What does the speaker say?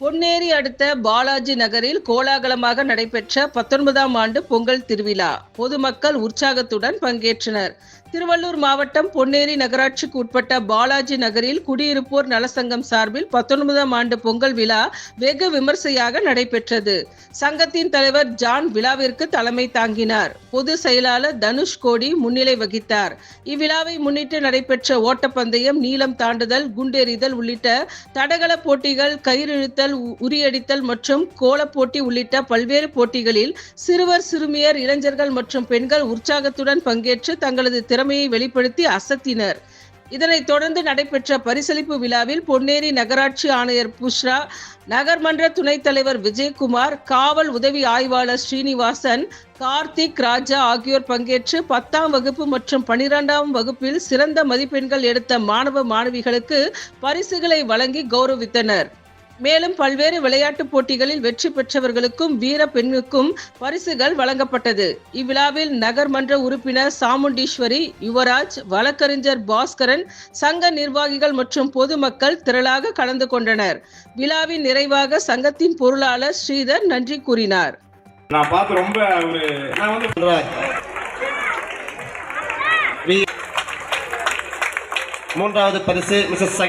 பொன்னேரி அடுத்த பாலாஜி நகரில் கோலாகலமாக நடைபெற்ற 19ஆம் ஆண்டு பொங்கல் திருவிழா. பொதுமக்கள் உற்சாகத்துடன் பங்கேற்றனர். திருவள்ளூர் மாவட்டம் பொன்னேரி நகராட்சிக்கு உட்பட்ட பாலாஜி நகரில் குடியிருப்போர் நலசங்கம் சார்பில் 19ஆம் ஆண்டு பொங்கல் விழா வெகு விமர்சையாக நடைபெற்றது. சங்கத்தின் தலைவர் ஜான் விழாவிற்கு தலைமை தாங்கினார். பொதுச் செயலாளர் தனுஷ் கோடி முன்னிலை வகித்தார். இவ்விழாவை முன்னிட்டு நடைபெற்ற ஓட்டப்பந்தயம், நீளம் தாண்டுதல், குண்டெறிதல் உள்ளிட்ட தடகள போட்டிகள், கயிறிழுத்தல், உரியடித்தல் மற்றும் கோலப் போட்டி உள்ளிட்ட பல்வேறு போட்டிகளில் சிறுவர், சிறுமியர், இளைஞர்கள் மற்றும் பெண்கள் உற்சாகத்துடன் பங்கேற்று தங்களது திறமையை வெளிப்படுத்தி அசத்தினர். இதனைத் தொடர்ந்து நடைபெற்ற பரிசளிப்பு விழாவில் பொன்னேரி நகராட்சி ஆணையர் புஷ்ரா, நகர்மன்ற துணைத் தலைவர் விஜயகுமார், காவல் உதவி ஆய்வாளர் ஸ்ரீனிவாசன், கார்த்திக், ராஜா ஆகியோர் பங்கேற்று 10ஆம் வகுப்பு மற்றும் 12ஆம் வகுப்பில் சிறந்த மதிப்பெண்கள் எடுத்த மாணவ மாணவிகளுக்கு பரிசுகளை வழங்கி கௌரவித்தனர். மேலும் பல்வேறு விளையாட்டுப் போட்டிகளில் வெற்றி பெற்றவர்களுக்கும் வீர பெண்ணுக்கும் பரிசுகள் வழங்கப்பட்டது. இவ்விழாவில் நகர்மன்ற உறுப்பினர் சாமுண்டீஸ்வரி, யுவராஜ், வழக்கறிஞர் பாஸ்கரன், சங்க நிர்வாகிகள் மற்றும் பொதுமக்கள் திரளாக கலந்து கொண்டனர். விழாவின் நிறைவாக சங்கத்தின் பொருளாளர் ஸ்ரீதர் நன்றி கூறினார். மூன்றாவது பரிசு மிஸ்ஸஸ்